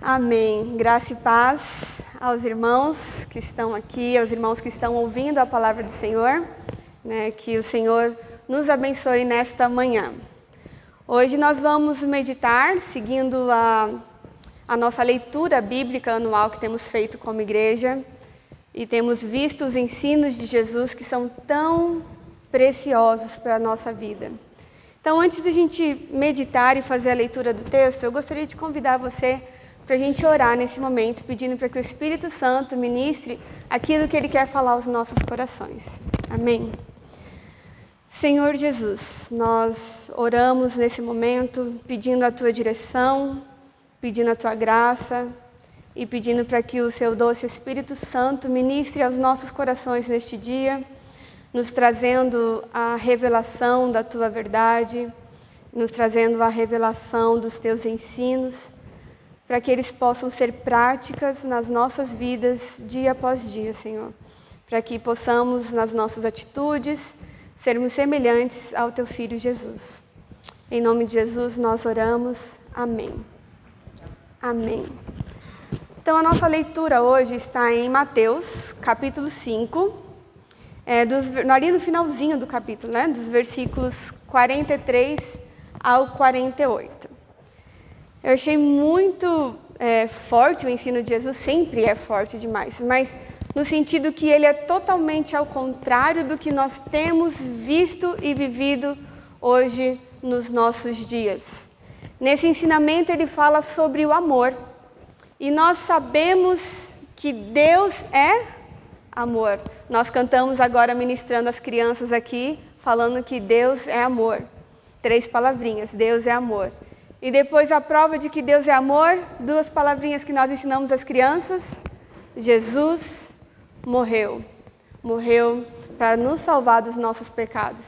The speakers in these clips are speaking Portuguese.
Amém. Graça e paz aos irmãos que estão aqui, aos irmãos que estão ouvindo a palavra do Senhor, que o Senhor nos abençoe nesta manhã. Hoje nós vamos meditar, seguindo a nossa leitura bíblica anual que temos feito como igreja, e temos visto os ensinos de Jesus que são tão preciosos para a nossa vida. Então, antes de a gente meditar e fazer a leitura do texto, eu gostaria de convidar você para a gente orar nesse momento, pedindo para que o Espírito Santo ministre aquilo que Ele quer falar aos nossos corações. Amém? Senhor Jesus, nós oramos nesse momento pedindo a Tua direção, pedindo a Tua graça e pedindo para que o Seu doce Espírito Santo ministre aos nossos corações neste dia, nos trazendo a revelação da Tua verdade, nos trazendo a revelação dos Teus ensinos, para que eles possam ser práticas nas nossas vidas dia após dia, Senhor. Para que possamos, nas nossas atitudes, sermos semelhantes ao Teu Filho Jesus. Em nome de Jesus nós oramos. Amém. Amém. Então a nossa leitura hoje está em Mateus, capítulo 5, ali no finalzinho do capítulo, dos versículos 43 ao 48. Eu achei muito forte o ensino de Jesus, sempre é forte demais, mas no sentido que ele é totalmente ao contrário do que nós temos visto e vivido hoje nos nossos dias. Nesse ensinamento ele fala sobre o amor, e nós sabemos que Deus é amor. Nós cantamos agora ministrando as crianças aqui, falando que Deus é amor. 3 palavrinhas, Deus é amor. E depois a prova de que Deus é amor, 2 palavrinhas que nós ensinamos às crianças: Jesus morreu. Morreu para nos salvar dos nossos pecados.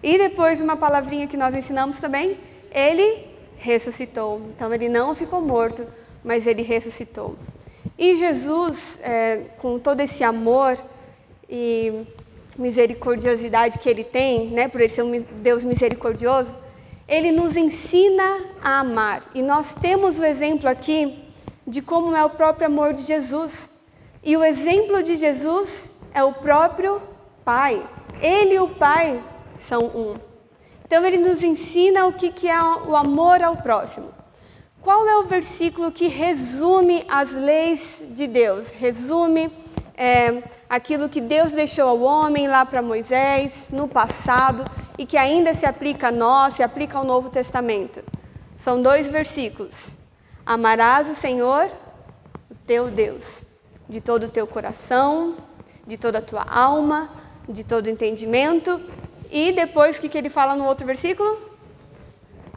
E depois uma palavrinha que nós ensinamos também: Ele ressuscitou. Então ele não ficou morto, mas ele ressuscitou. E Jesus, com todo esse amor e misericordiosidade que ele tem, por ele ser um Deus misericordioso, ele nos ensina a amar. E nós temos o exemplo aqui de como é o próprio amor de Jesus. E o exemplo de Jesus é o próprio Pai. Ele e o Pai são um. Então ele nos ensina o que é o amor ao próximo. Qual é o versículo que resume as leis de Deus? Resume aquilo que Deus deixou ao homem lá para Moisés no passado e que ainda se aplica a nós, se aplica ao Novo Testamento. São 2 versículos. Amarás o Senhor, o teu Deus, de todo o teu coração, de toda a tua alma, de todo o entendimento. E depois o que ele fala no outro versículo?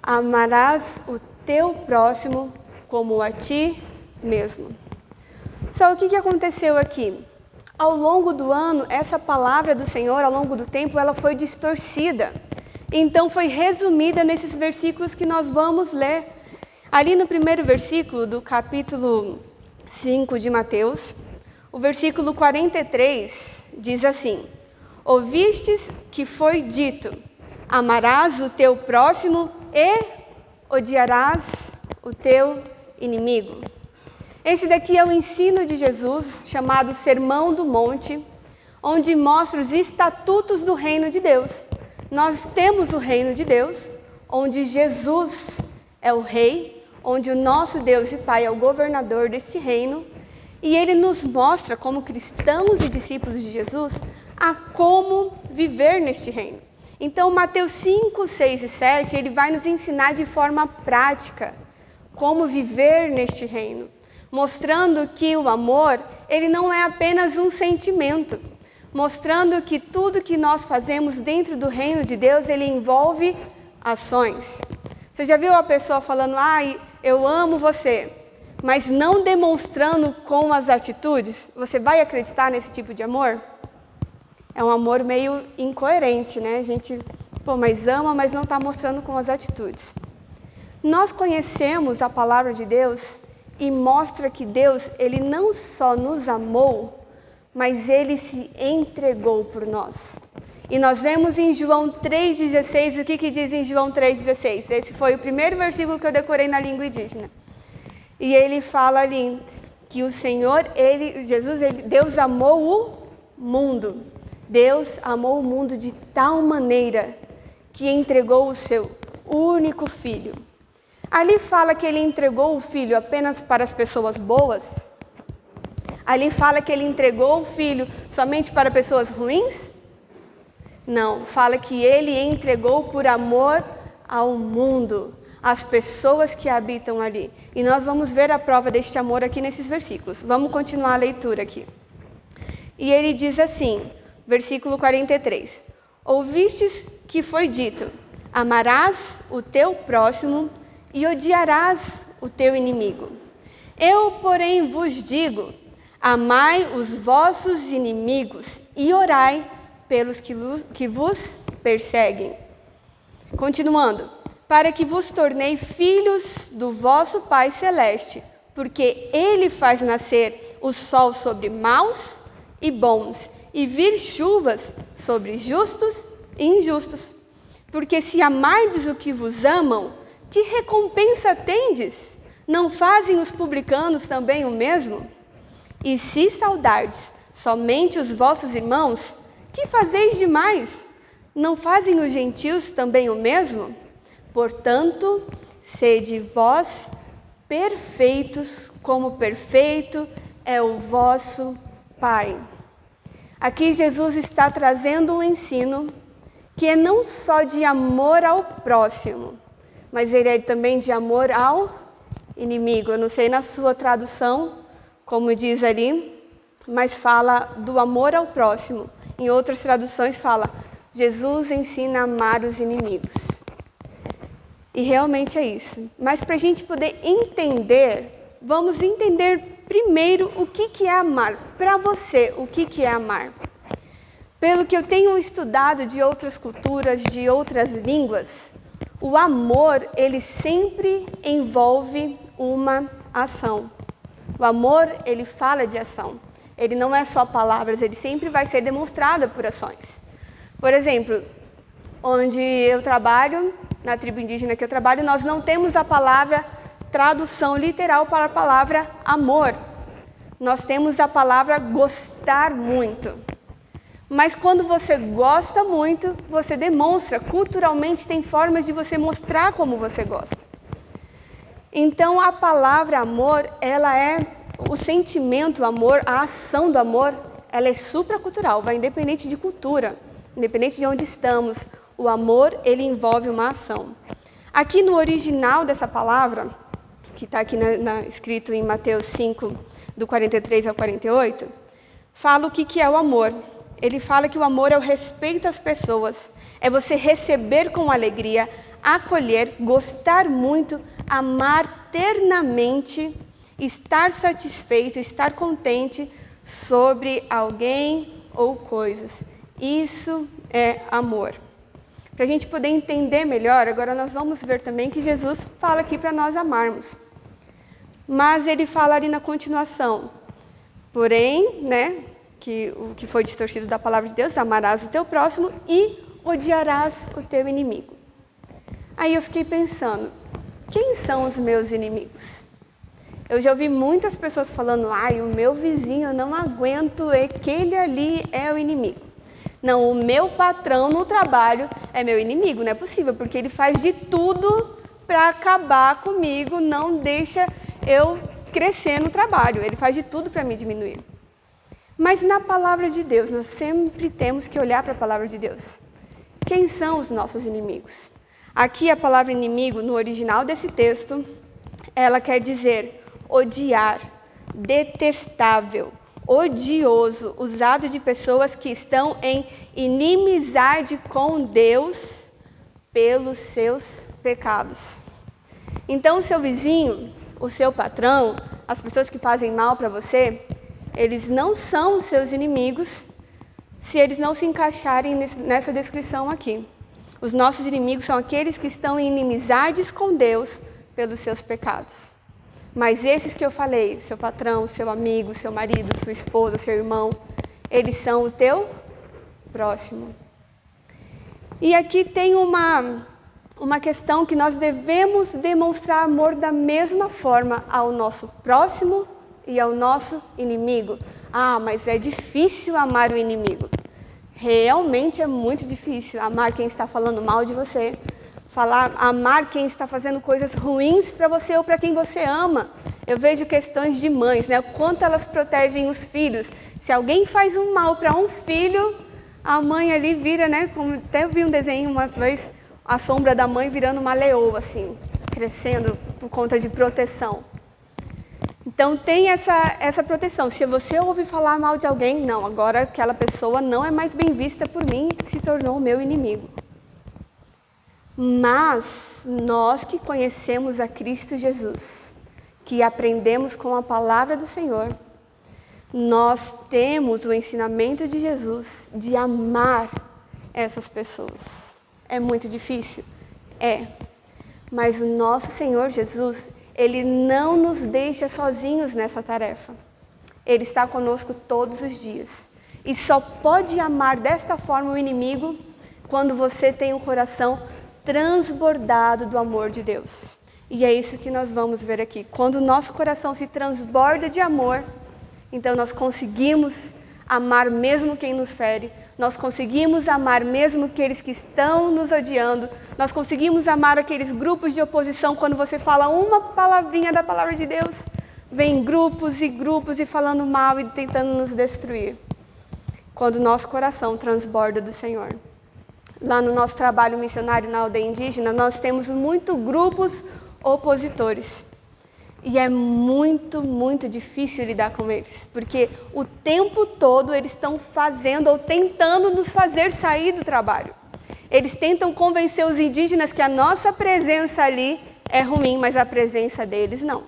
Amarás o teu próximo como a ti mesmo. Só o que aconteceu aqui? Ao longo do ano, essa palavra do Senhor, ao longo do tempo, ela foi distorcida. Então foi resumida nesses versículos que nós vamos ler. Ali no primeiro versículo do capítulo 5 de Mateus, o versículo 43 diz assim: Ouvistes que foi dito, amarás o teu próximo e odiarás o teu inimigo. Esse daqui é o ensino de Jesus, chamado Sermão do Monte, onde mostra os estatutos do reino de Deus. Nós temos o reino de Deus, onde Jesus é o rei, onde o nosso Deus e Pai é o governador deste reino, e ele nos mostra, como cristãos e discípulos de Jesus, a como viver neste reino. Então, Mateus 5, 6 e 7, ele vai nos ensinar de forma prática como viver neste reino, mostrando que o amor, ele não é apenas um sentimento, mostrando que tudo que nós fazemos dentro do reino de Deus, ele envolve ações. Você já viu a pessoa falando, eu amo você, mas não demonstrando com as atitudes? Você vai acreditar nesse tipo de amor? É um amor meio incoerente, A gente, mas ama, mas não está mostrando com as atitudes. Nós conhecemos a palavra de Deus e mostra que Deus, ele não só nos amou, mas ele se entregou por nós. E nós vemos em João 3,16, o que diz em João 3,16? Esse foi o primeiro versículo que eu decorei na língua indígena. E ele fala ali que o Senhor, Deus amou o mundo. Deus amou o mundo de tal maneira que entregou o seu único filho. Ali fala que ele entregou o filho apenas para as pessoas boas? Ali fala que ele entregou o filho somente para pessoas ruins? Não, fala que ele entregou por amor ao mundo, às pessoas que habitam ali. E nós vamos ver a prova deste amor aqui nesses versículos. Vamos continuar a leitura aqui. E ele diz assim, versículo 43. Ouvistes que foi dito, amarás o teu próximo e odiarás o teu inimigo. Eu, porém, vos digo, amai os vossos inimigos e orai pelos que vos perseguem. Continuando, para que vos tornei filhos do vosso Pai Celeste, porque Ele faz nascer o sol sobre maus e bons, e vir chuvas sobre justos e injustos. Porque se amardes o que vos amam, que recompensa tendes? Não fazem os publicanos também o mesmo? E se saudardes somente os vossos irmãos, que fazeis demais? Não fazem os gentios também o mesmo? Portanto, sede vós perfeitos, como perfeito é o vosso Pai. Aqui Jesus está trazendo um ensino que é não só de amor ao próximo, mas ele é também de amor ao inimigo. Eu não sei na sua tradução, como diz ali, mas fala do amor ao próximo. Em outras traduções fala, Jesus ensina a amar os inimigos. E realmente é isso. Mas para a gente poder entender, vamos entender primeiro o que é amar. Para você, o que é amar? Pelo que eu tenho estudado de outras culturas, de outras línguas, o amor, ele sempre envolve uma ação. O amor, ele fala de ação. Ele não é só palavras, ele sempre vai ser demonstrado por ações. Por exemplo, onde eu trabalho, na tribo indígena que eu trabalho, nós não temos a palavra tradução literal para a palavra amor. Nós temos a palavra gostar muito. Mas quando você gosta muito, você demonstra. Culturalmente tem formas de você mostrar como você gosta. Então a palavra amor, ela é o sentimento amor, a ação do amor, ela é supracultural, vai independente de cultura, independente de onde estamos. O amor, ele envolve uma ação. Aqui no original dessa palavra, que está aqui escrito em Mateus 5, do 43 ao 48, fala o que é o amor. Ele fala que o amor é o respeito às pessoas, é você receber com alegria, acolher, gostar muito, amar ternamente, estar satisfeito, estar contente sobre alguém ou coisas. Isso é amor. Para a gente poder entender melhor, agora nós vamos ver também que Jesus fala aqui para nós amarmos. Mas ele fala ali na continuação, porém, que o que foi distorcido da palavra de Deus, amarás o teu próximo e odiarás o teu inimigo. Aí eu fiquei pensando, quem são os meus inimigos? Eu já ouvi muitas pessoas falando, o meu vizinho eu não aguento, aquele ali é o inimigo. Não, o meu patrão no trabalho é meu inimigo, não é possível, porque ele faz de tudo para acabar comigo, não deixa eu crescer no trabalho, ele faz de tudo para me diminuir. Mas na palavra de Deus, nós sempre temos que olhar para a palavra de Deus. Quem são os nossos inimigos? Aqui a palavra inimigo, no original desse texto, ela quer dizer odiar, detestável, odioso, usado de pessoas que estão em inimizade com Deus pelos seus pecados. Então, o seu vizinho, o seu patrão, as pessoas que fazem mal para você, eles não são os seus inimigos se eles não se encaixarem nessa descrição aqui. Os nossos inimigos são aqueles que estão em inimizades com Deus pelos seus pecados. Mas esses que eu falei, seu patrão, seu amigo, seu marido, sua esposa, seu irmão, eles são o teu próximo. E aqui tem uma uma questão que nós devemos demonstrar amor da mesma forma ao nosso próximo e ao nosso inimigo. Ah, mas é difícil amar o inimigo. Realmente é muito difícil amar quem está falando mal de você, amar quem está fazendo coisas ruins para você ou para quem você ama. Eu vejo questões de mães, né? O quanto elas protegem os filhos. Se alguém faz um mal para um filho, a mãe ali vira, né? Como até vi um desenho uma vez, a sombra da mãe virando uma leoa, assim, crescendo por conta de proteção. Então tem essa proteção. Se você ouve falar mal de alguém, não, agora aquela pessoa não é mais bem vista por mim, se tornou meu inimigo. Mas nós que conhecemos a Cristo Jesus, que aprendemos com a palavra do Senhor, nós temos o ensinamento de Jesus de amar essas pessoas. É muito difícil? É. Mas o nosso Senhor Jesus, Ele não nos deixa sozinhos nessa tarefa. Ele está conosco todos os dias. E só pode amar desta forma o inimigo quando você tem um coração transbordado do amor de Deus. E é isso que nós vamos ver aqui. Quando o nosso coração se transborda de amor, então nós conseguimos amar mesmo quem nos fere, nós conseguimos amar mesmo aqueles que estão nos odiando, nós conseguimos amar aqueles grupos de oposição. Quando você fala uma palavrinha da palavra de Deus, vem grupos e grupos e falando mal e tentando nos destruir. Quando o nosso coração transborda do Senhor. Lá no nosso trabalho missionário na aldeia indígena, nós temos muitos grupos opositores. E é muito, muito difícil lidar com eles, porque o tempo todo eles estão fazendo ou tentando nos fazer sair do trabalho. Eles tentam convencer os indígenas que a nossa presença ali é ruim, mas a presença deles não.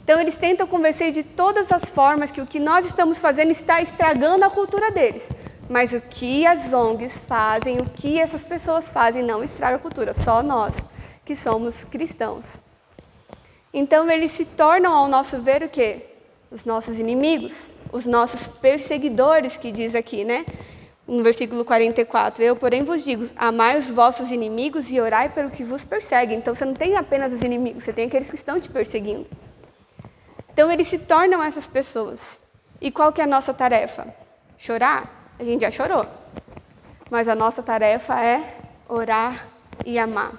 Então eles tentam convencer de todas as formas que o que nós estamos fazendo está estragando a cultura deles. Mas o que as ONGs fazem, o que essas pessoas fazem não estraga a cultura, só nós que somos cristãos. Então eles se tornam, ao nosso ver, o quê? Os nossos inimigos, os nossos perseguidores, que diz aqui, né? No versículo 44, eu, porém, vos digo, amai os vossos inimigos e orai pelo que vos persegue. Então você não tem apenas os inimigos, você tem aqueles que estão te perseguindo. Então eles se tornam essas pessoas. E qual que é a nossa tarefa? Chorar? A gente já chorou. Mas a nossa tarefa é orar e amar.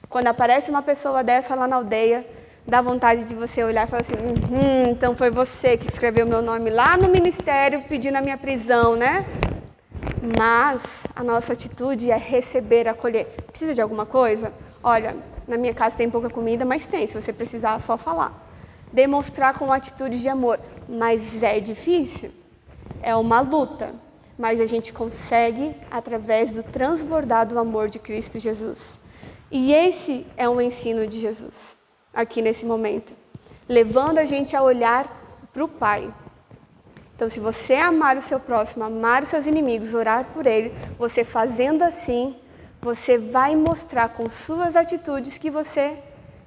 Quando aparece uma pessoa dessa lá na aldeia, dá vontade de você olhar e falar assim, então foi você que escreveu meu nome lá no ministério pedindo a minha prisão, né? Mas a nossa atitude é receber, acolher. Precisa de alguma coisa? Olha, na minha casa tem pouca comida, mas tem. Se você precisar, é só falar. Demonstrar com atitude de amor. Mas é difícil. É uma luta. Mas a gente consegue através do transbordar do amor de Cristo Jesus. E esse é um ensino de Jesus, aqui nesse momento. Levando a gente a olhar para o Pai. Então, se você amar o seu próximo, amar os seus inimigos, orar por ele, você fazendo assim, você vai mostrar com suas atitudes que você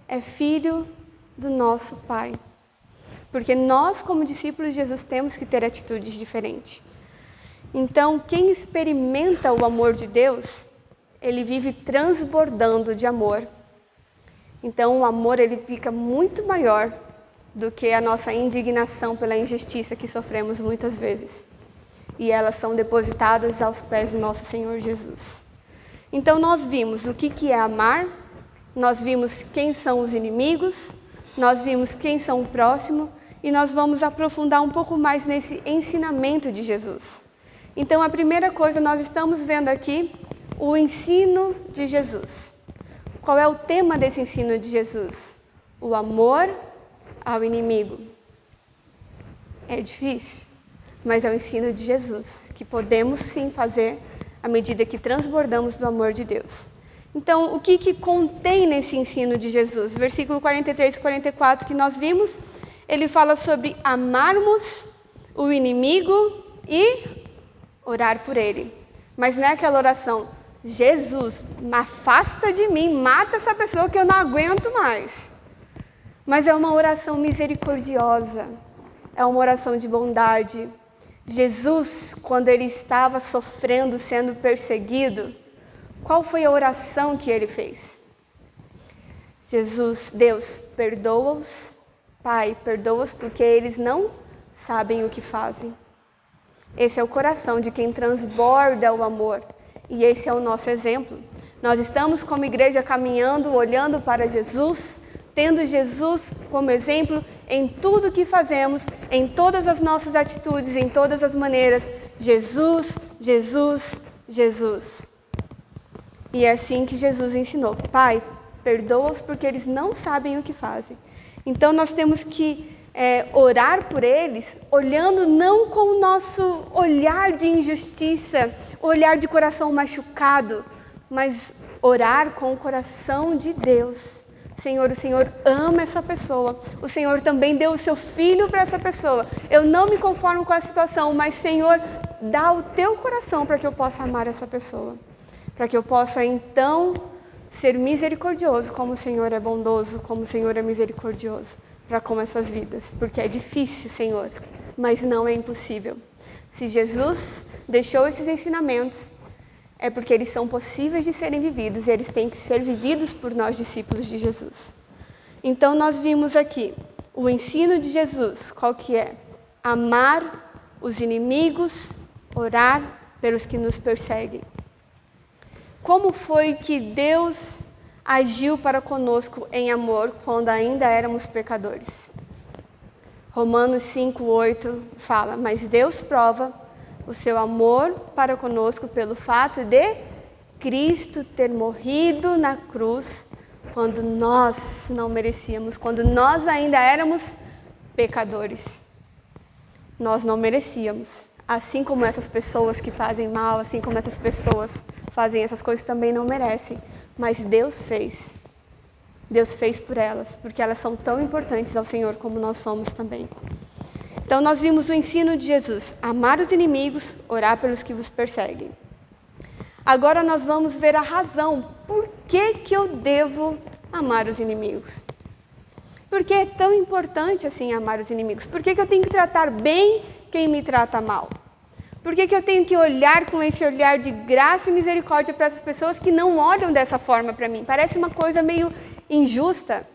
é filho do nosso Pai. Porque nós, como discípulos de Jesus, temos que ter atitudes diferentes. Então, quem experimenta o amor de Deus, ele vive transbordando de amor. Então, o amor ele fica muito maior do que a nossa indignação pela injustiça que sofremos muitas vezes. E elas são depositadas aos pés do nosso Senhor Jesus. Então, nós vimos o que é amar, nós vimos quem são os inimigos, nós vimos quem são o próximo, e nós vamos aprofundar um pouco mais nesse ensinamento de Jesus. Então, a primeira coisa, nós estamos vendo aqui o ensino de Jesus. Qual é o tema desse ensino de Jesus? O amor ao inimigo. É difícil, mas é o ensino de Jesus, que podemos sim fazer à medida que transbordamos do amor de Deus. Então, o que contém nesse ensino de Jesus? Versículo 43 e 44 que nós vimos, ele fala sobre amarmos o inimigo e orar por ele. Mas não é aquela oração, Jesus, afasta de mim, mata essa pessoa que eu não aguento mais. Mas é uma oração misericordiosa, é uma oração de bondade. Jesus, quando ele estava sofrendo, sendo perseguido, qual foi a oração que ele fez? Jesus, Deus, perdoa-os. Pai, perdoa-os porque eles não sabem o que fazem. Esse é o coração de quem transborda o amor. E esse é o nosso exemplo. Nós estamos como igreja caminhando, olhando para Jesus, tendo Jesus como exemplo em tudo que fazemos, em todas as nossas atitudes, em todas as maneiras. Jesus, Jesus, Jesus. E é assim que Jesus ensinou. Pai, perdoa-os porque eles não sabem o que fazem. Então nós temos que orar por eles, olhando não com o nosso olhar de injustiça, olhar de coração machucado, mas orar com o coração de Deus. Senhor, o Senhor ama essa pessoa, o Senhor também deu o seu filho para essa pessoa. Eu não me conformo com a situação, mas Senhor, dá o teu coração para que eu possa amar essa pessoa, para que eu possa então ser misericordioso como o Senhor é bondoso, como o Senhor é misericordioso para com essas vidas, porque é difícil, Senhor, mas não é impossível. Se Jesus deixou esses ensinamentos, é porque eles são possíveis de serem vividos e eles têm que ser vividos por nós, discípulos de Jesus. Então nós vimos aqui o ensino de Jesus, qual que é? Amar os inimigos, orar pelos que nos perseguem. Como foi que Deus agiu para conosco em amor quando ainda éramos pecadores? Romanos 5:8 fala, mas Deus prova o seu amor para conosco pelo fato de Cristo ter morrido na cruz quando nós não merecíamos, quando nós ainda éramos pecadores. Nós não merecíamos. Assim como essas pessoas que fazem mal, assim como essas pessoas fazem essas coisas também não merecem. Mas Deus fez. Deus fez por elas, porque elas são tão importantes ao Senhor como nós somos também. Então nós vimos o ensino de Jesus, amar os inimigos, orar pelos que vos perseguem. Agora nós vamos ver a razão, por que eu devo amar os inimigos? Por que é tão importante assim amar os inimigos? Por que eu tenho que tratar bem quem me trata mal? Por que eu tenho que olhar com esse olhar de graça e misericórdia para essas pessoas que não olham dessa forma para mim? Parece uma coisa meio injusta,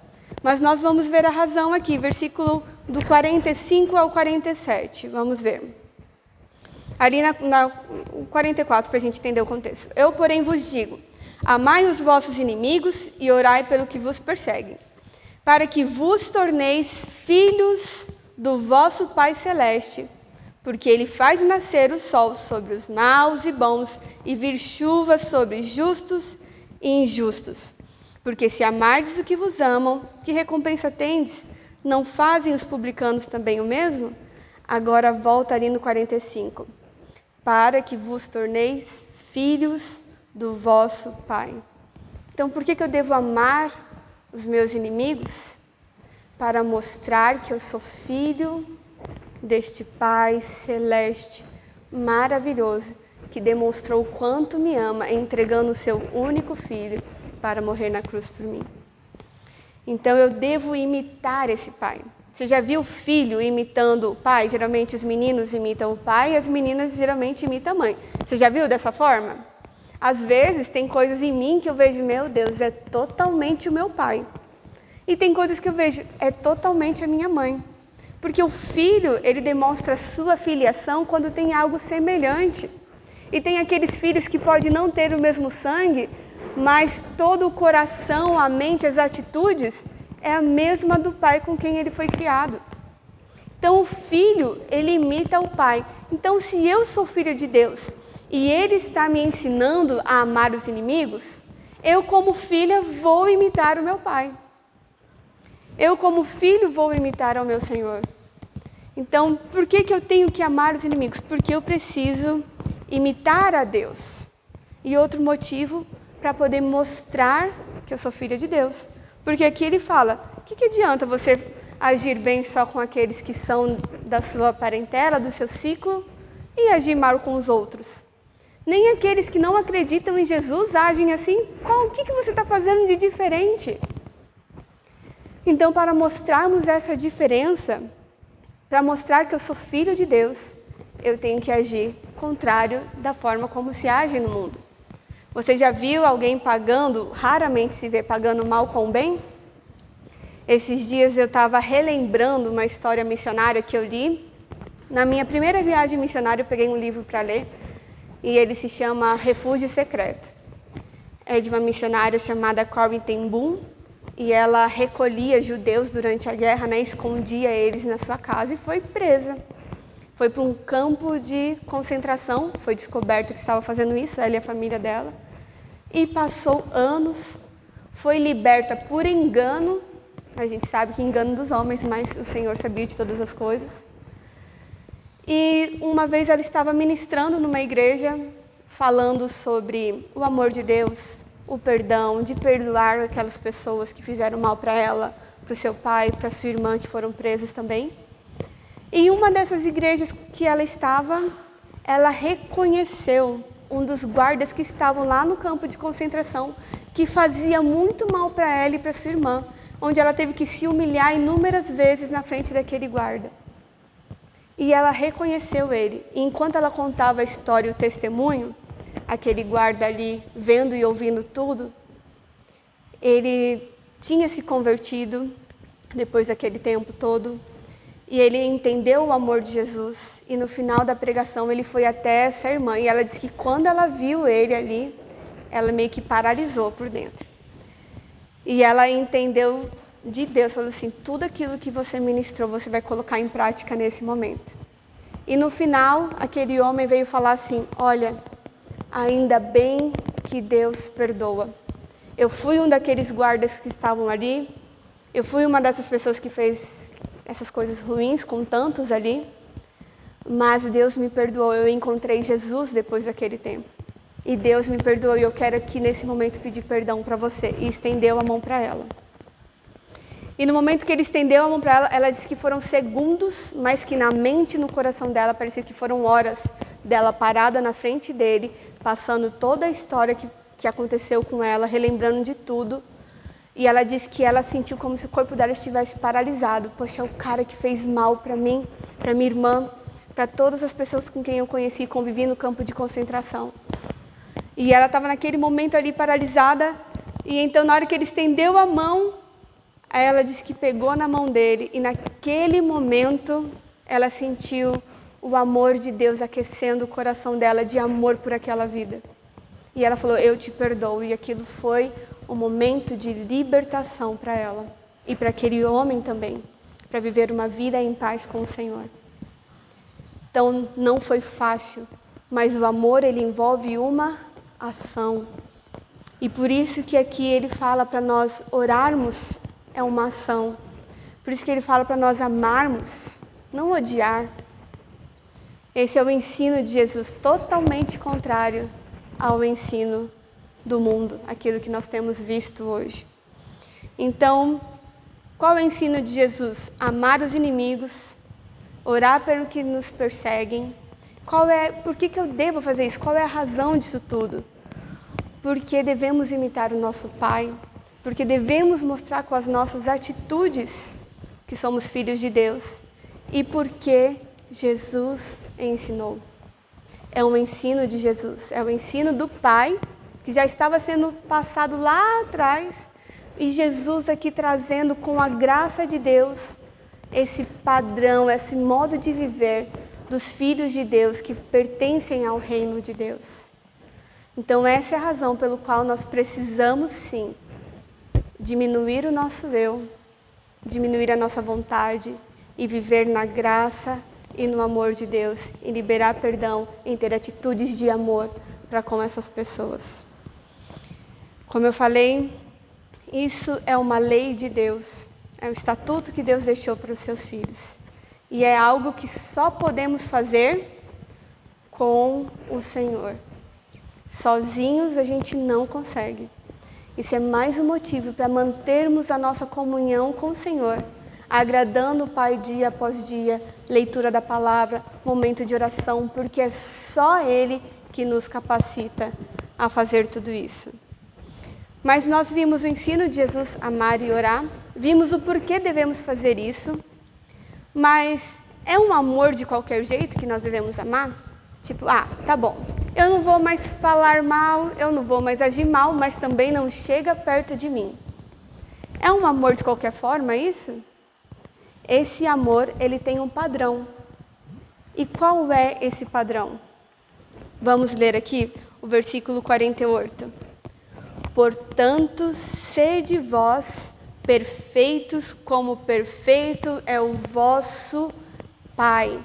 mas nós vamos ver a razão aqui, versículo do 45 ao 47, vamos ver. Ali na 44, para a gente entender o contexto. Eu, porém, vos digo, amai os vossos inimigos e orai pelo que vos perseguem, para que vos torneis filhos do vosso Pai Celeste, porque Ele faz nascer o sol sobre os maus e bons e vir chuva sobre justos e injustos. Porque se amardes o que vos amam, que recompensa tendes? Não fazem os publicanos também o mesmo? Agora volta ali no 45. Para que vos torneis filhos do vosso Pai. Então, por que eu devo amar os meus inimigos? Para mostrar que eu sou filho deste Pai Celeste maravilhoso, que demonstrou o quanto me ama, entregando o seu único filho para morrer na cruz por mim. Então eu devo imitar esse pai. Você já viu o filho imitando o pai? Geralmente os meninos imitam o pai e as meninas geralmente imitam a mãe. Você já viu dessa forma? Às vezes tem coisas em mim que eu vejo, meu Deus, é totalmente o meu pai. E tem coisas que eu vejo, é totalmente a minha mãe. Porque o filho, ele demonstra a sua filiação quando tem algo semelhante. E tem aqueles filhos que podem não ter o mesmo sangue, mas todo o coração, a mente, as atitudes é a mesma do pai com quem ele foi criado. Então o filho, ele imita o pai. Então se eu sou filho de Deus e ele está me ensinando a amar os inimigos, eu como filha vou imitar o meu pai. Eu como filho vou imitar ao meu Senhor. Então por que eu tenho que amar os inimigos? Porque eu preciso imitar a Deus. E outro motivo, para poder mostrar que eu sou filha de Deus. Porque aqui ele fala, o que adianta você agir bem só com aqueles que são da sua parentela, do seu ciclo, e agir mal com os outros? Nem aqueles que não acreditam em Jesus agem assim. O que você está fazendo de diferente? Então, para mostrarmos essa diferença, para mostrar que eu sou filho de Deus, eu tenho que agir contrário da forma como se age no mundo. Você já viu alguém pagando, raramente se vê pagando mal com o bem? Esses dias eu estava relembrando uma história missionária que eu li. Na minha primeira viagem missionária, eu peguei um livro para ler e ele se chama Refúgio Secreto. É de uma missionária chamada Corrie ten Boom e ela recolhia judeus durante a guerra, né, escondia eles na sua casa e foi presa. Foi para um campo de concentração, foi descoberto que estava fazendo isso, ela e a família dela. E passou anos, foi liberta por engano. A gente sabe que engano dos homens, mas o Senhor sabia de todas as coisas. E uma vez ela estava ministrando numa igreja, falando sobre o amor de Deus, o perdão, de perdoar aquelas pessoas que fizeram mal para ela, para o seu pai, para sua irmã que foram presos também. Em uma dessas igrejas que ela estava, ela reconheceu um dos guardas que estavam lá no campo de concentração, que fazia muito mal para ela e para sua irmã, onde ela teve que se humilhar inúmeras vezes na frente daquele guarda. E ela reconheceu ele. E enquanto ela contava a história e o testemunho, aquele guarda ali, vendo e ouvindo tudo, ele tinha se convertido depois daquele tempo todo. E ele entendeu o amor de Jesus e no final da pregação ele foi até essa irmã e ela disse que quando ela viu ele ali, ela meio que paralisou por dentro. E ela entendeu de Deus, falou assim, tudo aquilo que você ministrou você vai colocar em prática nesse momento. E no final, aquele homem veio falar assim, olha, ainda bem que Deus perdoa. Eu fui um daqueles guardas que estavam ali, eu fui uma dessas pessoas que fez essas coisas ruins com tantos ali, mas Deus me perdoou, eu encontrei Jesus depois daquele tempo. E Deus me perdoou e eu quero aqui nesse momento pedir perdão para você. E estendeu a mão para ela. E no momento que ele estendeu a mão para ela, ela disse que foram segundos, mas que na mente e no coração dela parecia que foram horas dela parada na frente dele, passando toda a história que aconteceu com ela, relembrando de tudo. E ela disse que ela sentiu como se o corpo dela estivesse paralisado. Poxa, é o cara que fez mal para mim, para minha irmã, para todas as pessoas com quem eu conheci e convivi no campo de concentração. E ela estava naquele momento ali paralisada. E então, na hora que ele estendeu a mão, aí ela disse que pegou na mão dele. E naquele momento, ela sentiu o amor de Deus aquecendo o coração dela de amor por aquela vida. E ela falou, eu te perdoo. E aquilo foi um momento de libertação para ela e para aquele homem também, para viver uma vida em paz com o Senhor. Então, não foi fácil, mas o amor, ele envolve uma ação. E por isso que aqui ele fala para nós orarmos, é uma ação. Por isso que ele fala para nós amarmos, não odiar. Esse é o ensino de Jesus, totalmente contrário ao ensino do mundo, aquilo que nós temos visto hoje. Então, qual é o ensino de Jesus? Amar os inimigos, orar pelo que nos perseguem. Por que eu devo fazer isso? Qual é a razão disso tudo? Porque devemos imitar o nosso Pai, porque devemos mostrar com as nossas atitudes que somos filhos de Deus e porque Jesus ensinou. É um ensino de Jesus, é o ensino do Pai, que já estava sendo passado lá atrás, e Jesus aqui trazendo com a graça de Deus esse padrão, esse modo de viver dos filhos de Deus que pertencem ao reino de Deus. Então essa é a razão pelo qual nós precisamos sim diminuir o nosso eu, diminuir a nossa vontade e viver na graça e no amor de Deus, e liberar perdão, em ter atitudes de amor para com essas pessoas. Como eu falei, isso é uma lei de Deus, é um estatuto que Deus deixou para os seus filhos. E é algo que só podemos fazer com o Senhor. Sozinhos a gente não consegue. Isso é mais um motivo para mantermos a nossa comunhão com o Senhor, agradando o Pai dia após dia, leitura da palavra, momento de oração, porque é só Ele que nos capacita a fazer tudo isso. Mas nós vimos o ensino de Jesus, amar e orar, vimos o porquê devemos fazer isso, mas é um amor de qualquer jeito que nós devemos amar? Tipo, tá bom, eu não vou mais falar mal, eu não vou mais agir mal, mas também não chega perto de mim. É um amor de qualquer forma isso? Esse amor, ele tem um padrão. E qual é esse padrão? Vamos ler aqui o versículo 48. Portanto, sede vós perfeitos, como perfeito é o vosso Pai.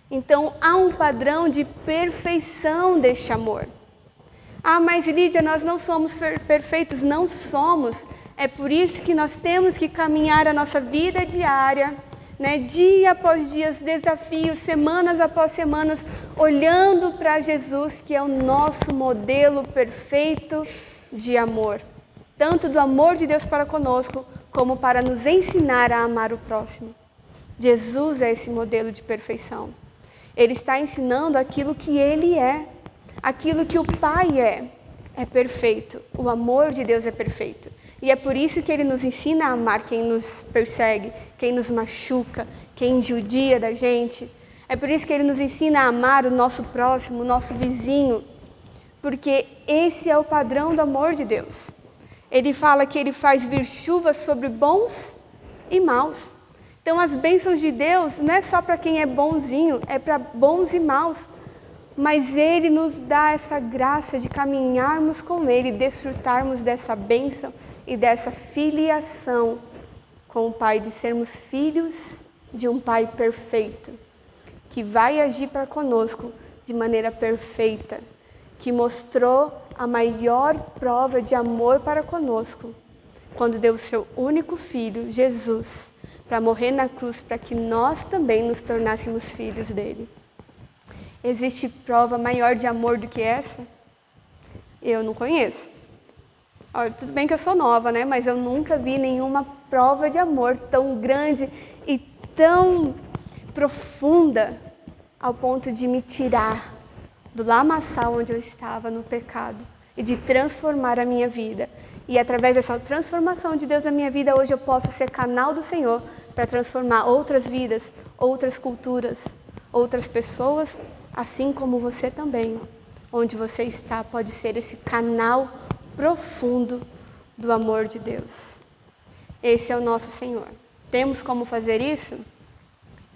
Então, há um padrão de perfeição deste amor. Ah, mas Lídia, nós não somos perfeitos. Não somos. É por isso que nós temos que caminhar a nossa vida diária, né? Dia após dia, os desafios, semanas após semanas, olhando para Jesus, que é o nosso modelo perfeito de amor. Tanto do amor de Deus para conosco, como para nos ensinar a amar o próximo. Jesus é esse modelo de perfeição. Ele está ensinando aquilo que Ele é, aquilo que o Pai é perfeito. O amor de Deus é perfeito. E é por isso que Ele nos ensina a amar quem nos persegue, quem nos machuca, quem judia da gente. É por isso que Ele nos ensina a amar o nosso próximo, o nosso vizinho, porque esse é o padrão do amor de Deus. Ele fala que Ele faz vir chuva sobre bons e maus. Então as bênçãos de Deus não é só para quem é bonzinho, é para bons e maus. Mas Ele nos dá essa graça de caminharmos com Ele, desfrutarmos dessa bênção e dessa filiação com o Pai, de sermos filhos de um Pai perfeito, que vai agir para conosco de maneira perfeita, que mostrou a maior prova de amor para conosco, quando deu o seu único filho, Jesus, para morrer na cruz, para que nós também nos tornássemos filhos dele. Existe prova maior de amor do que essa? Eu não conheço. Olha, tudo bem que eu sou nova, né? Mas eu nunca vi nenhuma prova de amor tão grande e tão profunda ao ponto de me tirar do lamaçal onde eu estava no pecado e de transformar a minha vida. E através dessa transformação de Deus na minha vida, hoje eu posso ser canal do Senhor para transformar outras vidas, outras culturas, outras pessoas, assim como você também. Onde você está pode ser esse canal profundo do amor de Deus. Esse é o nosso Senhor. Temos como fazer isso?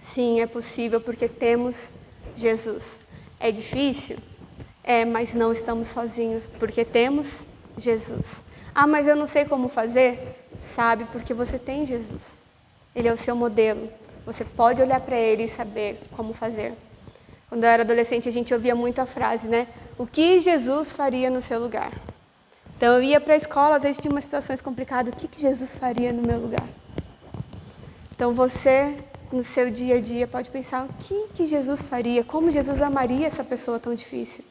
Sim, é possível porque temos Jesus. É difícil? É, mas não estamos sozinhos porque temos Jesus. Ah, mas eu não sei como fazer? Sabe, porque você tem Jesus. Ele é o seu modelo. Você pode olhar para Ele e saber como fazer. Quando eu era adolescente, a gente ouvia muito a frase, né? O que Jesus faria no seu lugar? Então, eu ia para a escola, às vezes tinha umas situações complicadas. O que Jesus faria no meu lugar? Então, você, no seu dia a dia, pode pensar o que Jesus faria? Como Jesus amaria essa pessoa tão difícil?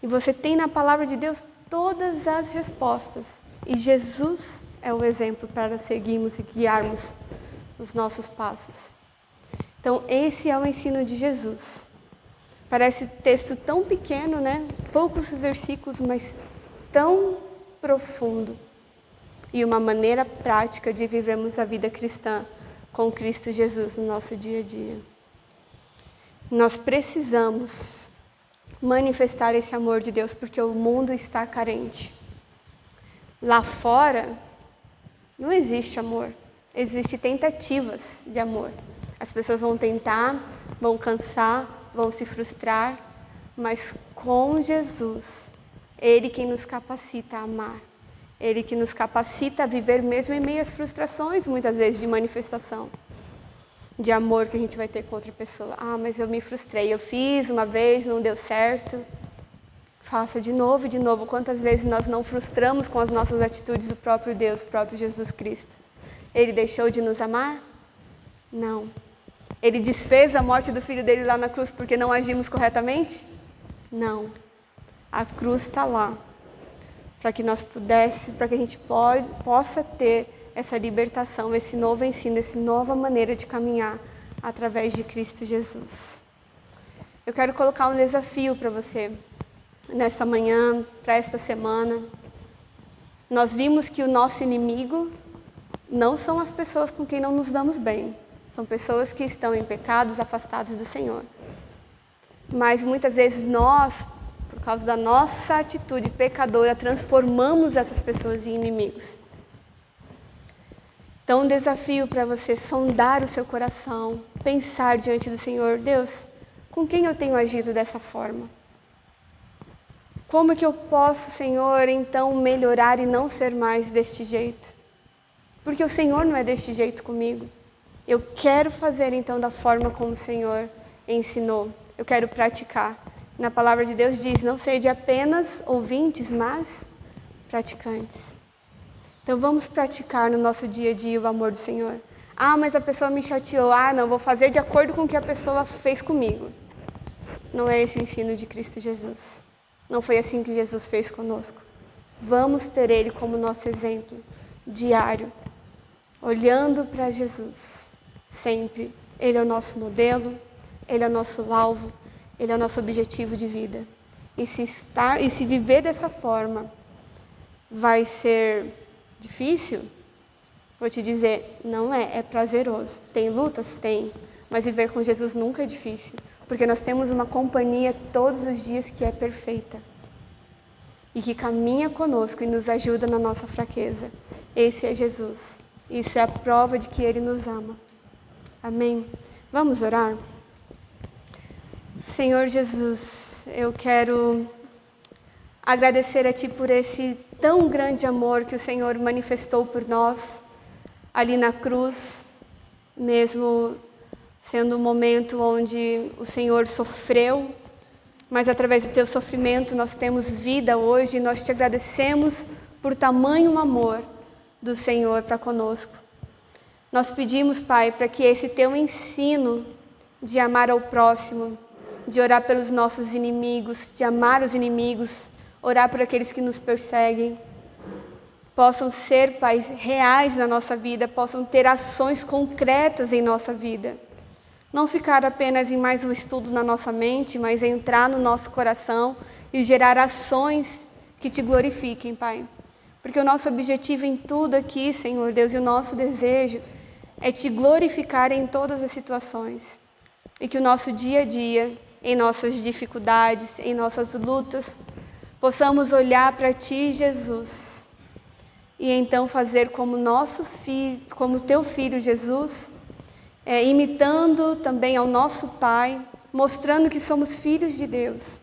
E você tem na palavra de Deus todas as respostas. E Jesus é o exemplo para seguirmos e guiarmos os nossos passos. Então, esse é o ensino de Jesus. Parece texto tão pequeno, né? Poucos versículos, mas tão profundo. E uma maneira prática de vivermos a vida cristã com Cristo Jesus no nosso dia a dia. Nós precisamos manifestar esse amor de Deus, porque o mundo está carente. Lá fora, não existe amor. Existem tentativas de amor. As pessoas vão tentar, vão cansar, vão se frustrar, mas com Jesus, Ele quem nos capacita a amar. Ele que nos capacita a viver mesmo em meio às frustrações, muitas vezes, de manifestação de amor que a gente vai ter com outra pessoa. Ah, mas eu me frustrei, eu fiz uma vez, não deu certo. Faça de novo e de novo. Quantas vezes nós não frustramos com as nossas atitudes o próprio Deus, o próprio Jesus Cristo? Ele deixou de nos amar? Não. Ele desfez a morte do filho dele lá na cruz porque não agimos corretamente? Não. A cruz está lá para que nós para que a gente possa ter essa libertação, esse novo ensino, essa nova maneira de caminhar através de Cristo Jesus. Eu quero colocar um desafio para você nesta manhã, para esta semana. Nós vimos que o nosso inimigo não são as pessoas com quem não nos damos bem. São pessoas que estão em pecados, afastados do Senhor. Mas muitas vezes nós, por causa da nossa atitude pecadora, transformamos essas pessoas em inimigos. Então, um desafio para você sondar o seu coração, pensar diante do Senhor: Deus, com quem eu tenho agido dessa forma? Como que eu posso, Senhor, então melhorar e não ser mais deste jeito? Porque o Senhor não é deste jeito comigo. Eu quero fazer então da forma como o Senhor ensinou. Eu quero praticar. Na palavra de Deus diz: não sede apenas ouvintes, mas praticantes. Então vamos praticar no nosso dia a dia o amor do Senhor. Ah, mas a pessoa me chateou. Ah, não, vou fazer de acordo com o que a pessoa fez comigo. Não é esse o ensino de Cristo Jesus. Não foi assim que Jesus fez conosco. Vamos ter Ele como nosso exemplo diário, olhando para Jesus. Sempre. Ele é o nosso modelo, Ele é o nosso alvo, Ele é o nosso objetivo de vida. E se viver dessa forma vai ser difícil? Vou te dizer, não é prazeroso. Tem lutas? Tem. Mas viver com Jesus nunca é difícil. Porque nós temos uma companhia todos os dias que é perfeita. E que caminha conosco e nos ajuda na nossa fraqueza. Esse é Jesus. Isso é a prova de que Ele nos ama. Amém? Vamos orar? Senhor Jesus, eu quero agradecer a Ti por esse tão grande amor que o Senhor manifestou por nós ali na cruz, mesmo sendo um momento onde o Senhor sofreu, mas através do Teu sofrimento nós temos vida hoje e nós Te agradecemos por tamanho amor do Senhor para conosco. Nós pedimos, Pai, para que esse Teu ensino de amar ao próximo, de orar pelos nossos inimigos, de amar os inimigos, orar por aqueles que nos perseguem, possam ser, Pai, reais na nossa vida, possam ter ações concretas em nossa vida. Não ficar apenas em mais um estudo na nossa mente, mas entrar no nosso coração e gerar ações que Te glorifiquem, Pai. Porque o nosso objetivo em tudo aqui, Senhor Deus, e o nosso desejo é Te glorificar em todas as situações. E que o nosso dia a dia, em nossas dificuldades, em nossas lutas, possamos olhar para Ti, Jesus, e então fazer como nosso filho, como Teu Filho Jesus, imitando também ao nosso Pai, mostrando que somos filhos de Deus,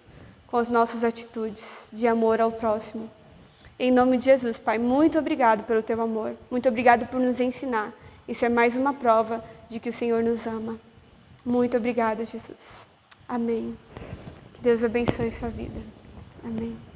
com as nossas atitudes de amor ao próximo. Em nome de Jesus, Pai, muito obrigado pelo Teu amor, muito obrigado por nos ensinar. Isso é mais uma prova de que o Senhor nos ama. Muito obrigada, Jesus. Amém. Que Deus abençoe sua vida. Amém.